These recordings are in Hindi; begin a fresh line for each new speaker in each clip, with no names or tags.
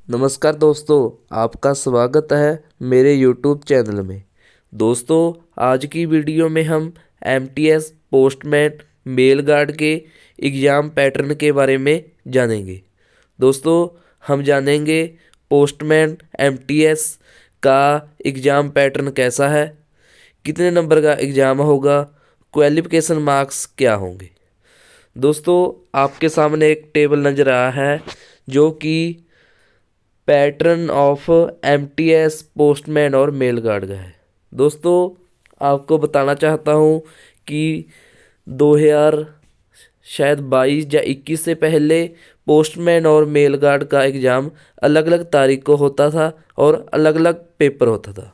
नमस्कार दोस्तों, आपका स्वागत है मेरे YouTube चैनल में। दोस्तों, आज की वीडियो में हम एमटीएस पोस्टमैन मेल गार्ड के एग्ज़ाम पैटर्न के बारे में जानेंगे। दोस्तों, हम जानेंगे पोस्टमैन एमटीएस का एग्ज़ाम पैटर्न कैसा है, कितने नंबर का एग्ज़ाम होगा, क्वालिफ़िकेशन मार्क्स क्या होंगे। दोस्तों, आपके सामने एक टेबल नज़र आ रहा है जो कि पैटर्न ऑफ एमटीएस पोस्टमैन और मेल गार्ड का है। दोस्तों, आपको बताना चाहता हूँ कि 2000 शायद 22 या 21 से पहले पोस्टमैन और मेल गार्ड का एग्ज़ाम अलग अलग तारीख को होता था और अलग अलग पेपर होता था।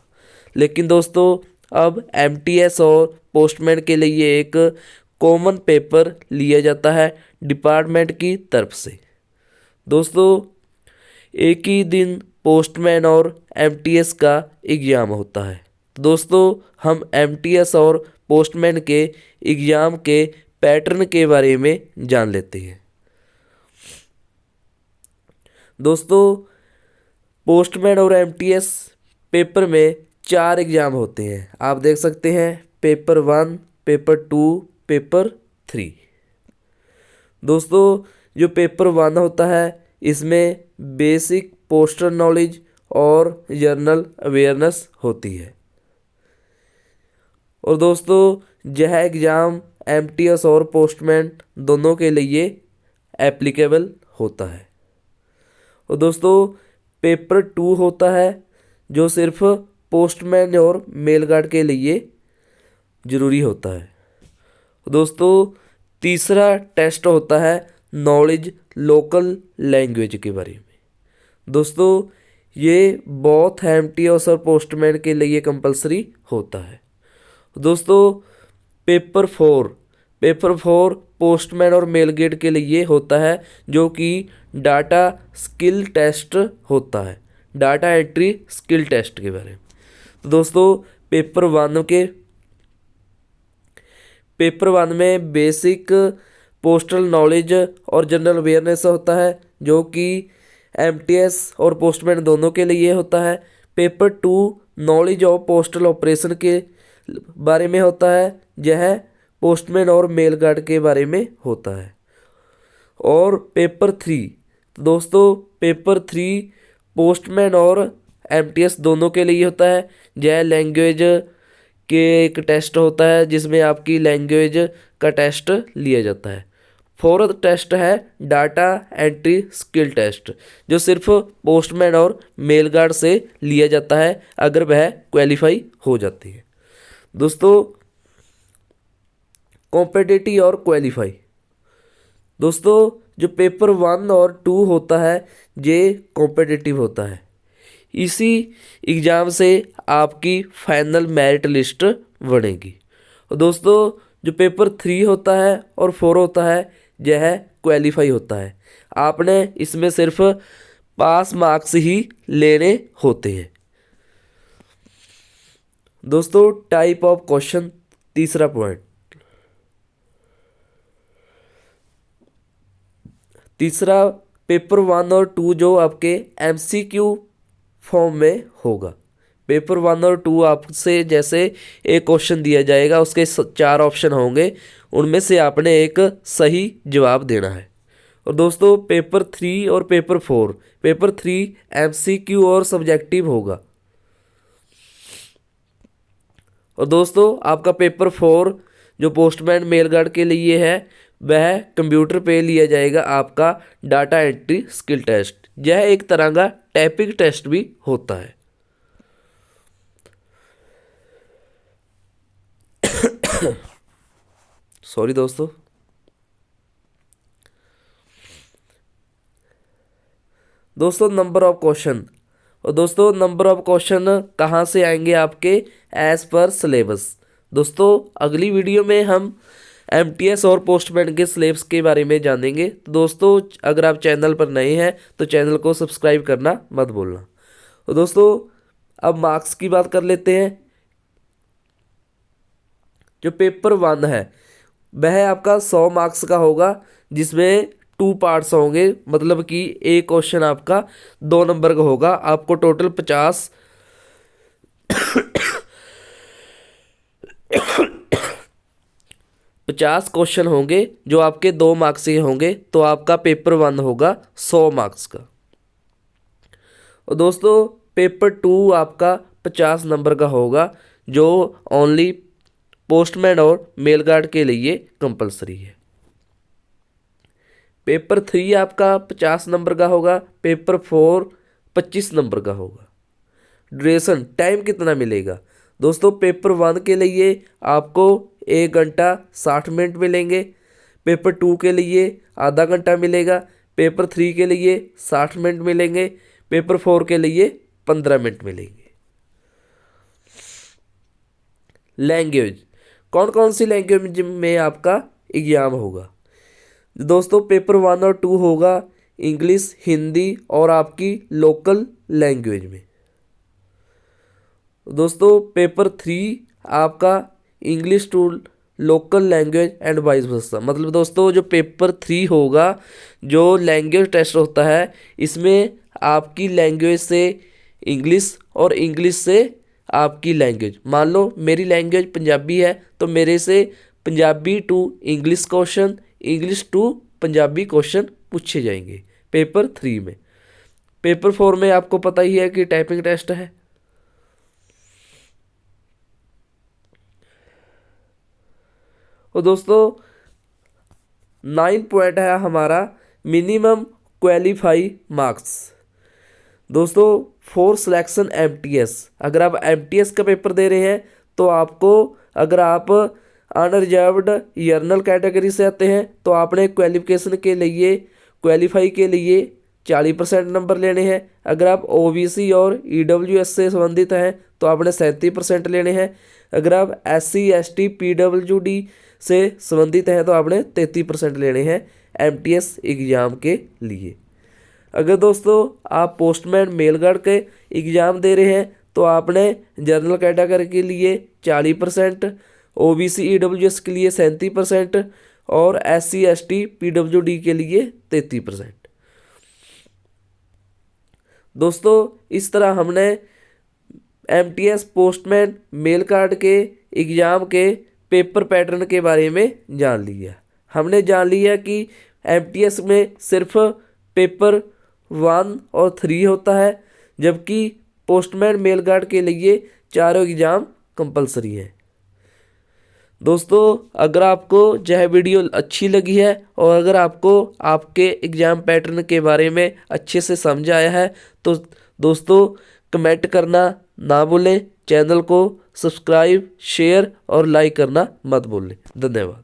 लेकिन दोस्तों, अब एमटीएस और पोस्टमैन के लिए एक कॉमन पेपर लिया जाता है डिपार्टमेंट की तरफ से। दोस्तों, एक ही दिन पोस्टमैन और एमटीएस का एग्ज़ाम होता है। तो दोस्तों, हम एमटीएस और पोस्टमैन के एग्ज़ाम के पैटर्न के बारे में जान लेते हैं। दोस्तों, पोस्टमैन और एमटीएस पेपर में 4 एग्ज़ाम होते हैं। आप देख सकते हैं पेपर 1, पेपर 2, पेपर 3। दोस्तों, जो पेपर 1 होता है इसमें बेसिक पोस्टल नॉलेज और जनरल अवेयरनेस होती है। और दोस्तों, यह एग्ज़ाम एमटीएस और पोस्टमैन दोनों के लिए एप्लीकेबल होता है। और दोस्तों, पेपर 2 होता है जो सिर्फ पोस्टमैन और मेल गार्ड के लिए ज़रूरी होता है। दोस्तों, तीसरा टेस्ट होता है नॉलेज लोकल लैंग्वेज के बारे में। दोस्तों, ये बहुत एमटीएस और पोस्टमैन के लिए कंपलसरी होता है। दोस्तों, पेपर 4 पोस्टमैन और मेल गार्ड के लिए होता है जो कि डाटा स्किल टेस्ट होता है, डाटा एंट्री स्किल टेस्ट के बारे में। तो दोस्तों, पेपर वन में बेसिक पोस्टल नॉलेज और जनरल अवेयरनेस होता है जो कि एमटीएस और पोस्टमैन दोनों के लिए होता है। Paper 2 knowledge of postal operation के बारे में होता है, यह पोस्टमैन और मेल गार्ड के बारे में होता है। और पेपर 3, दोस्तों पेपर 3 पोस्टमैन और एमटीएस दोनों के लिए होता है। यह लैंग्वेज के एक टेस्ट होता है जिसमें आपकी लैंग्वेज का टेस्ट लिया जाता है। 4th टेस्ट है डाटा एंट्री स्किल टेस्ट जो सिर्फ पोस्टमैन और मेल गार्ड से लिया जाता है अगर वह क्वालिफाई हो जाती है। दोस्तों, कॉम्पिटिटिव और क्वालिफाई। दोस्तों, जो पेपर 1 और 2 होता है ये कॉम्पिटिटिव होता है। इसी एग्ज़ाम से आपकी फाइनल मेरिट लिस्ट बनेगी। और दोस्तों, जो पेपर 3 होता है और 4 होता है यह क्वालिफाई होता है। आपने इसमें सिर्फ पास मार्क्स ही लेने होते हैं। दोस्तों, टाइप ऑफ क्वेश्चन, तीसरा पॉइंट। तीसरा, पेपर 1 और 2 जो आपके एमसीक्यू फॉर्म में होगा। पेपर 1 और 2 आपसे जैसे एक क्वेश्चन दिया जाएगा, उसके 4 ऑप्शन होंगे, उनमें से आपने एक सही जवाब देना है। और दोस्तों, पेपर 3 और पेपर 3 एमसीक्यू और सब्जेक्टिव होगा। और दोस्तों, आपका पेपर 4 जो पोस्टमैन मेल गार्ड के लिए है वह कंप्यूटर पे लिया जाएगा आपका डाटा एंट्री स्किल टेस्ट। यह एक तरह का टाइपिंग टेस्ट भी होता है। सॉरी दोस्तों। Number of question. और दोस्तों, नंबर ऑफ क्वेश्चन कहाँ से आएंगे आपके एज पर सिलेबस। दोस्तों, अगली वीडियो में हम एमटीएस और पोस्टमैन के सिलेबस के बारे में जानेंगे। तो दोस्तों, अगर आप चैनल पर नए हैं तो चैनल को सब्सक्राइब करना मत भूलना। तो दोस्तों, अब मार्क्स की बात कर लेते हैं। जो पेपर 1 है वह आपका 100 मार्क्स का होगा जिसमें 2 पार्ट्स होंगे, मतलब कि एक क्वेश्चन आपका 2 नंबर का होगा। आपको टोटल 50 क्वेश्चन होंगे जो आपके 2 मार्क्स के होंगे, तो आपका पेपर 1 होगा 100 मार्क्स का। और दोस्तों पेपर 2 आपका 50 नंबर का होगा, जो ओनली पोस्टमैन और मेल गार्ड के लिए कंपलसरी है। पेपर 3 आपका 50 नंबर का होगा। पेपर 4 25 नंबर का होगा। ड्यूरेशन टाइम कितना मिलेगा दोस्तों? पेपर 1 के लिए आपको 1 घंटा 60 मिनट मिलेंगे। पेपर 2 के लिए आधा घंटा मिलेगा। पेपर 3 के लिए 60 मिनट मिलेंगे। पेपर 4 के लिए 15 मिनट मिलेंगे। लैंग्वेज, कौन कौन सी लैंग्वेज में आपका एग्जाम होगा दोस्तों? पेपर 1 और 2 होगा इंग्लिश, हिंदी और आपकी लोकल लैंग्वेज में। दोस्तों पेपर 3 आपका English to local language and vice versa. मतलब दोस्तों जो पेपर 3 होगा, जो लैंग्वेज टेस्ट होता है, इसमें आपकी लैंग्वेज से इंग्लिश और इंग्लिश से आपकी लैंग्वेज, मान लो मेरी लैंग्वेज पंजाबी है तो मेरे से Punjabi to English question, English to Punjabi question पूछे जाएंगे पेपर 3 में। पेपर 4 में आपको पता ही है कि टाइपिंग टेस्ट है। और दोस्तों 9 पॉइंट है हमारा मिनिमम क्वालिफाई मार्क्स। दोस्तों फॉर सिलेक्शन एमटीएस, अगर आप एमटीएस का पेपर दे रहे हैं तो आपको, अगर आप अनरिजर्व्ड जर्नल कैटेगरी से आते हैं तो आपने क्वालिफिकेशन के लिए, क्वालिफाई के लिए 40% नंबर लेने हैं। अगर आप ओबीसी और ईडब्ल्यूएस से संबंधित हैं तो आपने 37% लेने हैं। अगर आप एससी एसटी पीडब्ल्यूडी से संबंधित हैं तो आपने 33% लेने हैं एमटीएस एग्ज़ाम के लिए। अगर दोस्तों आप पोस्टमैन मेल गार्ड के एग्ज़ाम दे रहे हैं तो आपने जनरल कैटेगरी के लिए 40%, ओबीसी ईडब्ल्यूएस के लिए 37% और एससी एसटी पीडब्ल्यूडी के लिए 33%। दोस्तों इस तरह हमने एमटीएस पोस्टमैन मेल गार्ड के एग्ज़ाम के पेपर पैटर्न के बारे में जान लिया। हमने जान लिया कि एमटीएस में सिर्फ पेपर 1 और 3 होता है, जबकि पोस्टमैन मेल गार्ड के लिए चारों एग्ज़ाम कंपलसरी है। दोस्तों अगर आपको यह वीडियो अच्छी लगी है और अगर आपको आपके एग्ज़ाम पैटर्न के बारे में अच्छे से समझ आया है तो दोस्तों कमेंट करना ना भूलें, चैनल को सब्सक्राइब, शेयर और लाइक करना मत भूलें। धन्यवाद।